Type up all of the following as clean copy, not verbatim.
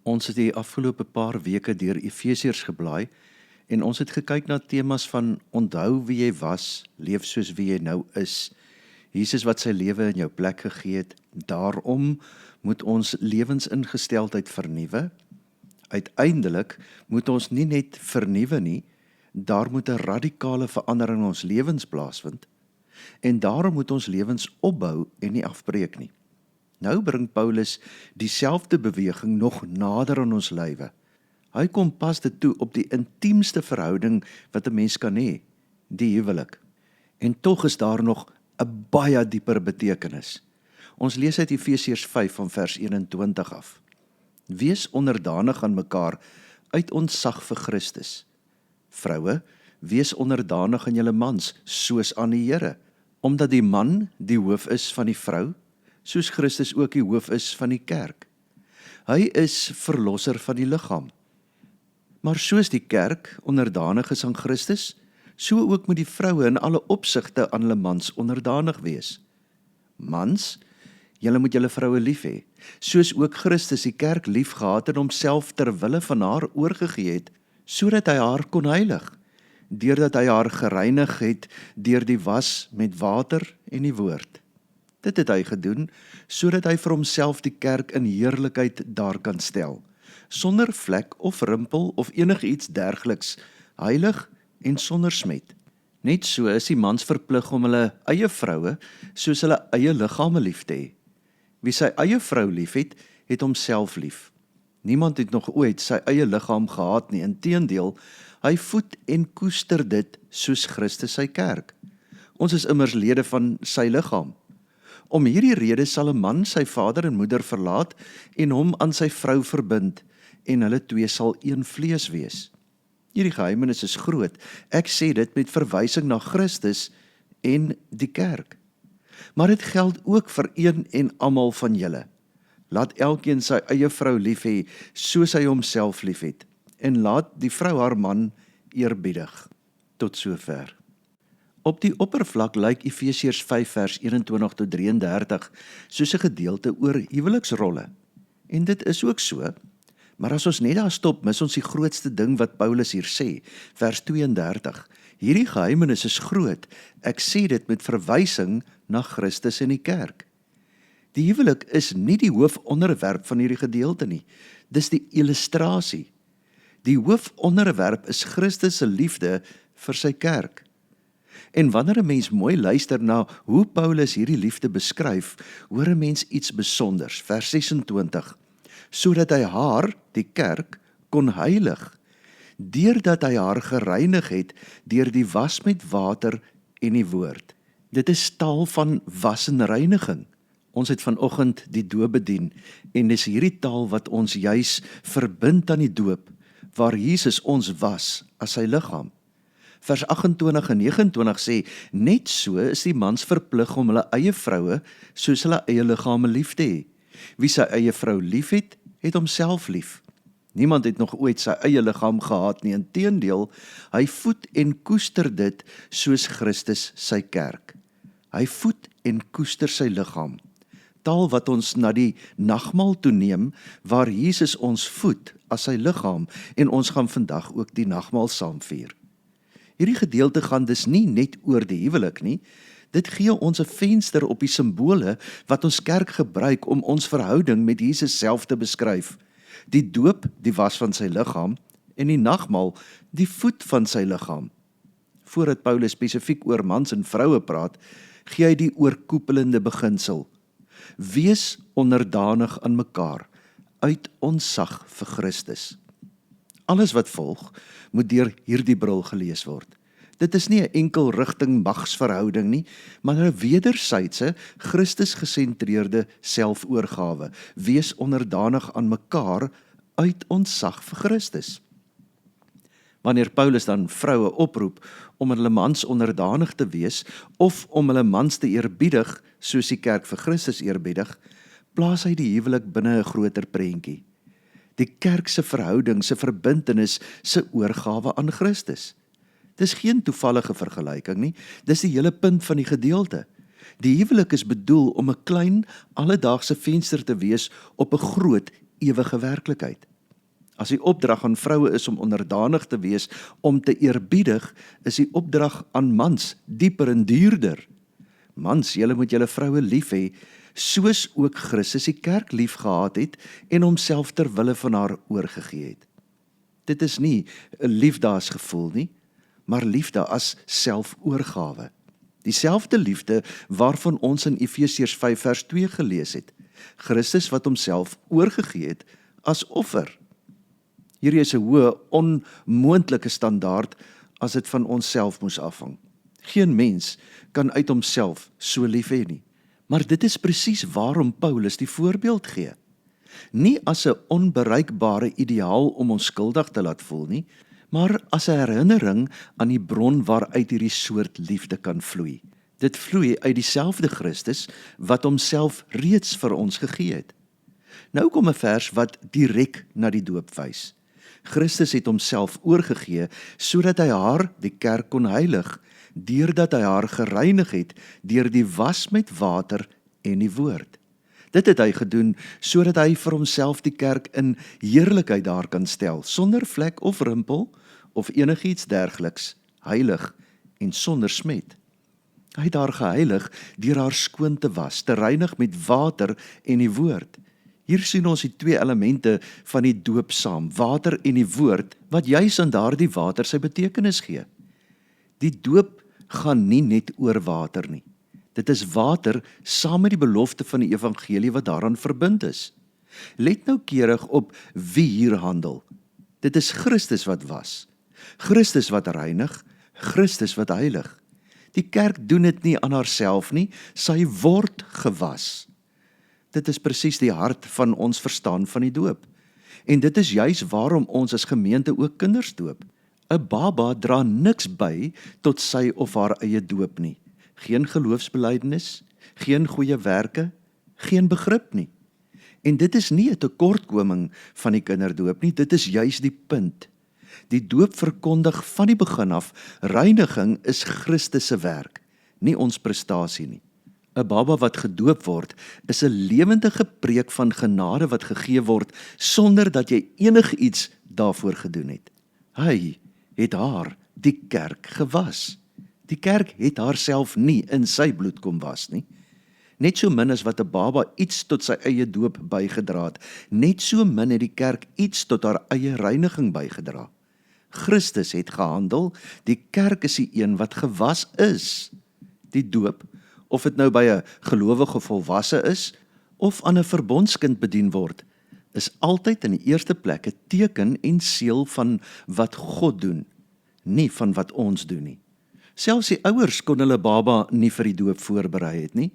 Ons het die afgelope paar weke deur Efesiërs geblaai en ons het gekyk na temas van onthou wie jy was, leef soos wie jy nou is. Jesus wat sy lewe in jou plek gegee het, daarom moet ons lewensingesteldheid vernuwe. Uiteindelik moet ons nie net vernuwe nie, daar moet 'n radikale verandering in ons lewens plaasvind en daarom moet ons lewens opbou en nie afbreek nie. Nou bring Paulus dieselfde beweging nog nader aan ons lywe. Hy kom pas dit toe op die intiemste verhouding wat 'n mens kan hê, die huwelik. En tog is daar nog 'n baie dieper betekenis. Ons lees uit Efesiërs 5 van vers 21 af. Wees onderdanig aan mekaar uit ontzag vir Christus. Vroue, wees onderdanig aan julle mans, soos aan die Here, omdat die man die hoof is van die vrou, soos Christus ook die hoof is van die kerk. Hy is verlosser van die liggaam. Maar soos die kerk onderdanig is aan Christus, so ook moet die vroue in alle opsigte aan hulle mans onderdanig wees. Mans, julle moet julle vroue lief hê, soos ook Christus die kerk lief gehad en homself ter wille van haar oorgegee het, sodat hy haar kon heilig, deurdat hy haar gereinig het deur die was met water en die woord. Dit het hy gedoen, sodat hy vir homself die kerk in heerlikheid daar kan stel, sonder vlek of rimpel of enigiets dergeliks, heilig en sonder smet. Net so is die mans verplig om hulle eie vroue, soos hulle eie liggame lief te hê. Wie sy eie vrou lief het, het homself lief. Niemand het nog ooit sy eie liggaam gehaat nie, inteendeel, hy voed en koester dit soos Christus sy kerk. Ons is immers lede van sy liggaam. Om hierdie rede sal 'n man sy vader en moeder verlaat en hom aan sy vrou verbind, en hulle twee sal een vlees wees. Hierdie geheimenis is groot. Ek sê dit met verwysing na Christus en die kerk. Maar dit geld ook vir een en almal van julle. Laat elkeen sy eie vrou lief hê, soos hy homself lief het, en laat die vrou haar man eerbiedig. Tot sover. Op die oppervlak lyk Efesiërs 5 vers 21 tot 33 soos 'n gedeelte oor huweliksrolle. En dit is ook so, maar as ons net daar stop, mis ons die grootste ding wat Paulus hier sê, vers 32. Hierdie geheimenis is groot, ek sê dit met verwysing na Christus en die kerk. Die huwelik is nie die hoofonderwerp van hierdie gedeelte nie, dis die illustrasie. Die hoofonderwerp is Christus se liefde vir sy kerk. En wanneer 'n mens mooi luister na hoe Paulus hierdie liefde beskryf, hoor 'n mens iets besonders, vers 26, sodat hy haar, die kerk, kon heilig, deurdat hy haar gereinig het deur die was met water en die woord. Dit is taal van was en reiniging. Ons het vanoggend die doop bedien, en dis hierdie taal wat ons juis verbind aan die doop, waar Jesus ons was as sy liggaam. Vers 28 en 29 sê, net so is die mans verplig om hulle eie vroue soos hulle eie liggame lief te hê. Wie sy eie vrou lief het, het homself lief. Niemand het nog ooit sy eie liggaam gehaat nie, inteendeel, hy voed en koester dit soos Christus sy kerk. Hy voed en koester sy liggaam. Taal wat ons na die nagmaal toe neem, waar Jesus ons voed as sy liggaam, en ons gaan vandag ook die nagmaal saam vier. Hierdie gedeelte gaan dus nie net oor die huwelik nie, dit gee ons 'n venster op die simbole wat ons kerk gebruik om ons verhouding met Jesus self te beskryf. Die doop, die was van sy liggaam, en die nagmaal, die voed van sy liggaam. Voordat Paulus spesifiek oor mans en vroue praat, gee hy die oorkoepelende beginsel. Wees onderdanig aan mekaar, uit ontzag vir Christus. Alles wat volg, moet deur hierdie bril gelees word. Dit is nie 'n enkel rigting magsverhouding nie, maar 'n wederwysige, Christus-gesentreerde selfoorgawe. Wees onderdanig aan mekaar uit ontzag vir Christus. Wanneer Paulus dan vroue oproep om hulle mans onderdanig te wees, of om hulle mans te eerbiedig, soos die kerk vir Christus eerbiedig, plaas hy die huwelik binne 'n groter prentjie. Die kerk se verhouding, se verbintenis, se oorgawe aan Christus. Dis geen toevallige vergelyking nie, dis die hele punt van die gedeelte. Die huwelik is bedoel om 'n klein, alledaagse venster te wees op 'n groot, ewige werklikheid. As die opdrag aan vroue is om onderdanig te wees, om te eerbiedig, is die opdrag aan mans dieper en duurder. Mans, julle moet julle vroue lief hê, soos ook Christus die kerk lief gehad het en homself ter wille van haar oorgegee het. Dit is nie 'n liefde as gevoel nie, maar liefde as selfoorgawe. Dieselfde liefde waarvan ons in Efesiërs 5 vers 2 gelees het. Christus wat homself oorgegee het as offer. Hierdie is 'n hoë, onmoontlike standaard as dit van onsself moes afhang. Geen mens kan uit homself so lief hê nie. Maar dit is presies waarom Paulus die voorbeeld gee. Nie as 'n onbereikbare ideaal om ons skuldig te laat voel nie, maar as 'n herinnering aan die bron waaruit hierdie soort liefde kan vloei. Dit vloei uit dieselfde Christus wat homself reeds vir ons gegee het. Nou kom 'n vers wat direk na die doop wys. Christus het homself oorgegee sodat hy haar, die kerk, kon heilig, deurdat hy haar gereinig het deur die was met water en die woord. Dit het hy gedoen sodat hy vir homself die kerk in heerlikheid daar kan stel, sonder vlek of rimpel of enigiets dergeliks, heilig en sonder smet. Hy het haar geheilig deur haar skoon te was, te reinig met water en die woord. Hier sien ons die twee elemente van die doop saam, water en die woord, wat juis aan daardie water sy betekenis gee. Die doop gaan nie net oor water nie. Dit is water saam met die belofte van die evangelie wat daaraan verbind is. Let noukeurig op wie hier handel. Dit is Christus wat was, Christus wat reinig, Christus wat heilig. Die kerk doen dit nie aan haarself nie, sy word gewas. Dit is presies die hart van ons verstaan van die doop. En dit is juis waarom ons as gemeente ook kinders doop. 'n Baba dra niks by tot sy of haar eie doop nie. Geen geloofsbelijdenis, geen goeie werke, geen begrip nie. En dit is nie 'n tekortkoming van die kinderdoop nie, dit is juis die punt. Die doop verkondig van die begin af, reiniging is Christus se werk, nie ons prestasie nie. 'n Baba wat gedoop word, is 'n lewendige preek van genade wat gegee word, sonder dat jy enigiets daarvoor gedoen het. Hy het haar, die kerk, gewas. Die kerk het haarself nie in sy bloed kom was nie. Net so min as wat 'n baba iets tot sy eie doop bygedra het, net so min het die kerk iets tot haar eie reiniging bygedra. Christus het gehandel, die kerk is die een wat gewas is. Die doop, of dit nou by 'n gelowige volwasse is, of aan 'n verbondskind bedien word, is altyd in die eerste plek 'n teken en seël van wat God doen, nie van wat ons doen nie. Selfs die ouers kon hulle baba nie vir die doop voorberei het nie.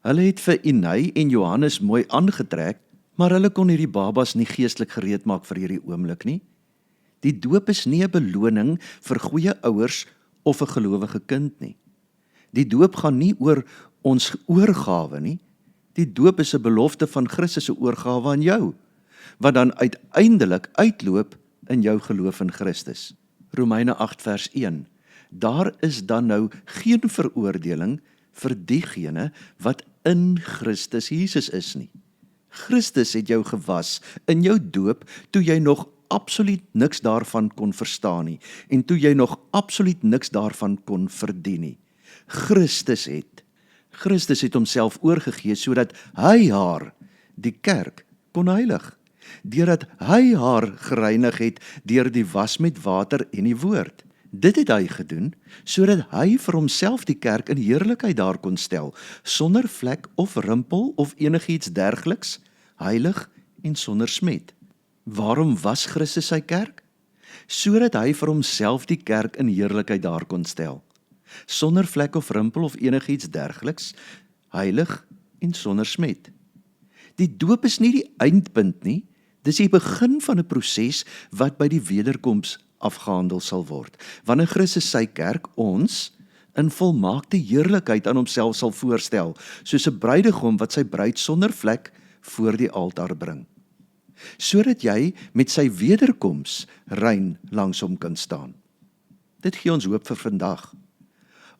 Hulle het vir Inai en Johannes mooi aangetrek, maar hulle kon hierdie babas nie geestelik gereed maak vir hierdie oomblik nie. Die doop is nie 'n beloning vir goeie ouers of 'n gelowige kind nie. Die doop gaan nie oor ons oorgawe nie. Die doop is 'n belofte van Christus se oorgawe aan jou, wat dan uiteindelik uitloop in jou geloof in Christus. Romeine 8 vers 1. Daar is dan nou geen veroordeling vir diegene wat in Christus Jesus is nie. Christus het jou gewas in jou doop toe jy nog absoluut niks daarvan kon verstaan nie en toe jy nog absoluut niks daarvan kon verdien nie. Christus het homself oorgegee sodat hy haar, die kerk, kon heilig, deurdat hy haar gereinig het deur die was met water en die woord. Dit het hy gedoen sodat hy vir homself die kerk in heerlikheid daar kon stel, sonder vlek of rimpel of enigiets dergeliks, heilig en sonder smet. Waarom was Christus sy kerk? Sodat hy vir homself die kerk in heerlikheid daar kon stel, sonder vlek of rimpel of enigiets dergeliks, heilig en sonder smet. Die doop is nie die eindpunt nie, dis die begin van 'n proses wat by die wederkoms afgehandel sal word, wanneer Christus sy kerk, ons, in volmaakte heerlikheid aan homself sal voorstel, soos 'n bruidegom wat sy bruid sonder vlek voor die altaar bring, sodat jy met sy wederkoms rein langs hom kan staan. Dit gee ons hoop vir vandag.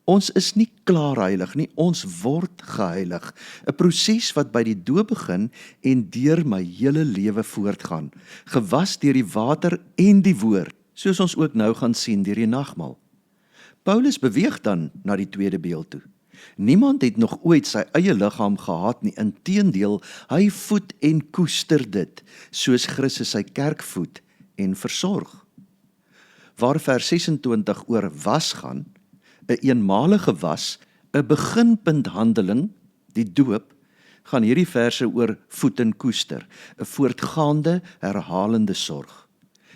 Ons is nie klaar heilig nie, ons word geheilig. 'n Proses wat by die doop begin en deur my hele lewe voortgaan. Gewas deur die water en die woord, soos ons ook nou gaan sien deur die nagmaal. Paulus beweeg dan na die tweede beeld toe. Niemand het nog ooit sy eie liggaam gehaat nie, inteendeel, hy voed en koester dit, soos Christus sy kerk voed en versorg. Waar vers 26 oor was gaan, 'n eenmalige was, 'n beginpunt handeling, die doop, gaan hierdie verse oor voed en koester, 'n voortgaande, herhalende sorg.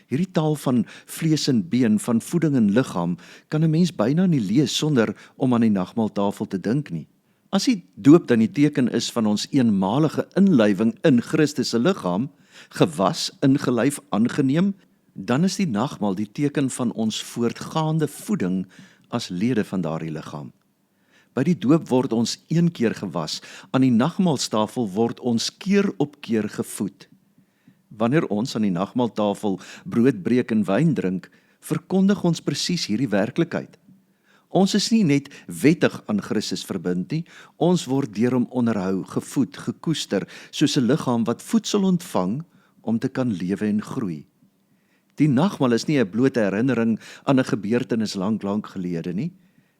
Hierdie taal van vlees en been, van voeding en liggaam, kan 'n mens byna nie lees sonder om aan die nagmaaltafel te dink nie. As die doop dan die teken is van ons eenmalige inlywing in Christus se liggaam, gewas, ingelyf, aangeneem, dan is die nagmaal die teken van ons voortgaande voeding as lede van daardie liggaam. By die doop word ons een keer gewas, aan die nagmaaltafel word ons keer op keer gevoed. Wanneer ons aan die nagmaaltafel brood breek en wyn drink, verkondig ons presies hierdie werklikheid. Ons is nie net wettig aan Christus verbind nie, ons word deur hom onderhou, gevoed, gekoester, soos 'n liggaam wat voedsel ontvang om te kan lewe en groei. Die nagmaal is nie 'n blote herinnering aan 'n gebeurtenis lank gelede nie.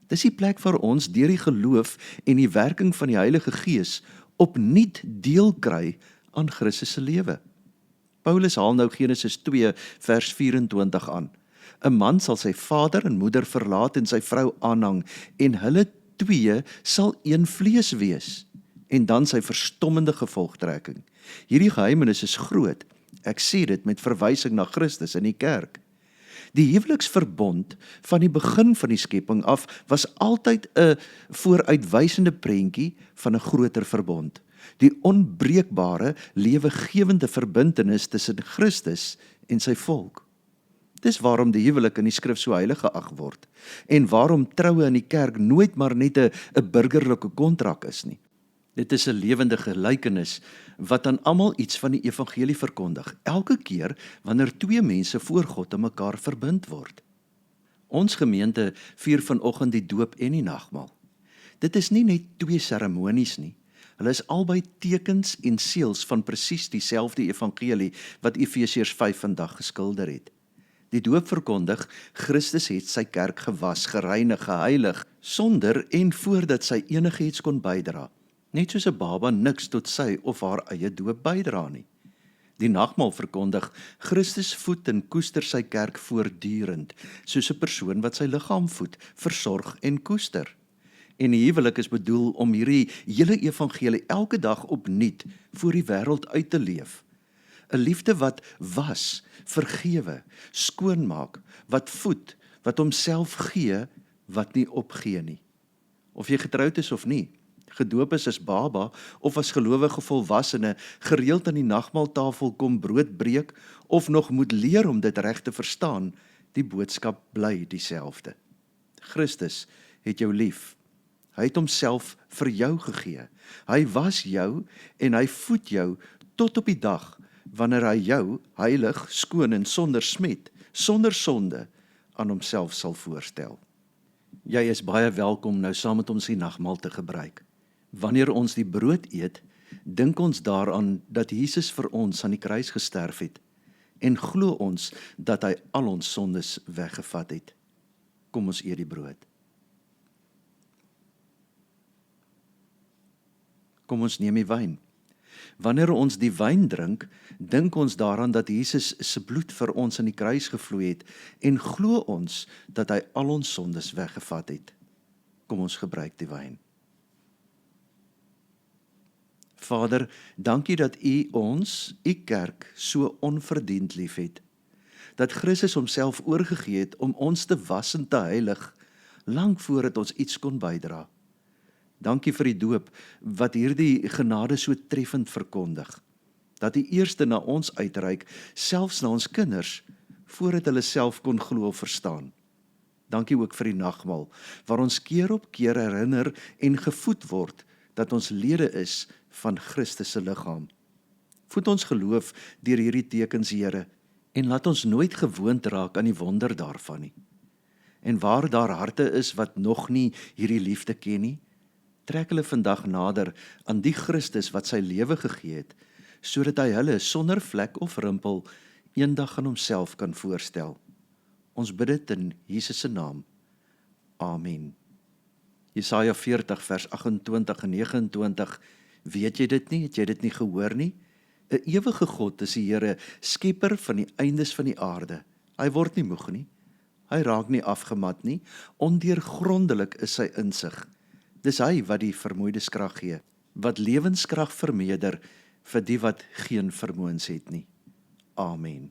Dis die plek waar ons deur die geloof en die werking van die Heilige Gees opnuut deel kry aan Christus se lewe. Paulus haal nou Genesis 2 vers 24 aan. 'n Man sal sy vader en moeder verlaat en sy vrou aanhang, en hulle twee sal een vlees wees. En dan sy verstommende gevolgtrekking. Hierdie geheimenis is groot. Ek sê dit met verwysing na Christus in die kerk. Die huweliksverbond van die begin van die skepping af was altyd 'n vooruitwysende prentjie van 'n groter verbond. Die onbreekbare, lewegewende verbintenis tussen Christus en sy volk. Dis waarom die huwelik in die skrif so heilig geag word, en waarom troue in die kerk nooit maar net 'n burgerlike kontrak is nie. Dit is 'n lewende gelykenis wat aan almal iets van die evangelie verkondig, elke keer wanneer twee mense voor God aan mekaar verbind word. Ons gemeente vier vanoggend die doop en die nagmaal. Dit is nie net twee seremonies nie. Hulle is albei tekens en seels van presies dieselfde evangelie wat Efesiërs 5 vandag geskilder het. Die doop verkondig, Christus het sy kerk gewas, gereinig, geheilig, sonder en voordat sy enigiets kon bydra. Net soos 'n baba niks tot sy of haar eie doop bydra nie. Die nagmaal verkondig, Christus voed en koester sy kerk voortdurend, soos 'n persoon wat sy liggaam voed, versorg en koester. En die huwelik is bedoel om hierdie hele evangelie elke dag opnuut voor die wêreld uit te leef. 'n Liefde wat was, vergewe, skoonmaak, wat voed, wat homself gee, wat nie opgee nie. Of jy getroud is of nie, gedoop is as baba of as gelowige volwassene, gereeld aan die nagmaaltafel kom brood breek of nog moet leer om dit reg te verstaan, die boodskap bly dieselfde. Christus het jou lief. Hy het homself vir jou gegee. Hy was jou en hy voed jou tot op die dag wanneer hy jou heilig, skoon en sonder smet, sonder sonde aan homself sal voorstel. Jy is baie welkom nou saam met ons die nagmaal te gebruik. Wanneer ons die brood eet, dink ons daaraan dat Jesus vir ons aan die kruis gesterf het en glo ons dat hy al ons sondes weggevat het. Kom ons eet die brood. Kom ons neem die wyn. Wanneer ons die wyn drink, dink ons daaraan dat Jesus se bloed vir ons aan die kruis gevloei het en glo ons dat hy al ons sondes weggevat het. Kom ons gebruik die wyn. Vader, dankie dat U ons, U kerk, so onverdiend liefhet. Dat Christus homself oorgegee het om ons te was en te heilig, lank voordat ons iets kon bydra. Dankie vir die doop, wat hierdie genade so treffend verkondig. Dat U eerste na ons uitreik, selfs na ons kinders, voordat hulle self kon glo of verstaan. Dankie ook vir die nagmaal, waar ons keer op keer herinner en gevoed word, dat ons lede is van Christus se liggaam. Voed ons geloof deur hierdie tekens, Here, en laat ons nooit gewoond raak aan die wonder daarvan nie. En waar daar harte is wat nog nie hierdie liefde ken nie, trek hulle vandag nader aan die Christus wat sy lewe gegee het, sodat hy hulle sonder vlek of rimpel eendag aan homself kan voorstel. Ons bid dit in Jesus se naam. Amen. Jesaja 40 vers 28 en 29, weet jy dit nie? Het jy dit nie gehoor nie? 'n Ewige God is die Here, skepper van die eindes van die aarde. Hy word nie moeg nie. Hy raak nie afgemat nie. Ondeurgrondelik is sy insig. Dis hy wat die vermoeides krag gee, wat lewenskrag vermeerder vir die wat geen vermoëns het nie. Amen.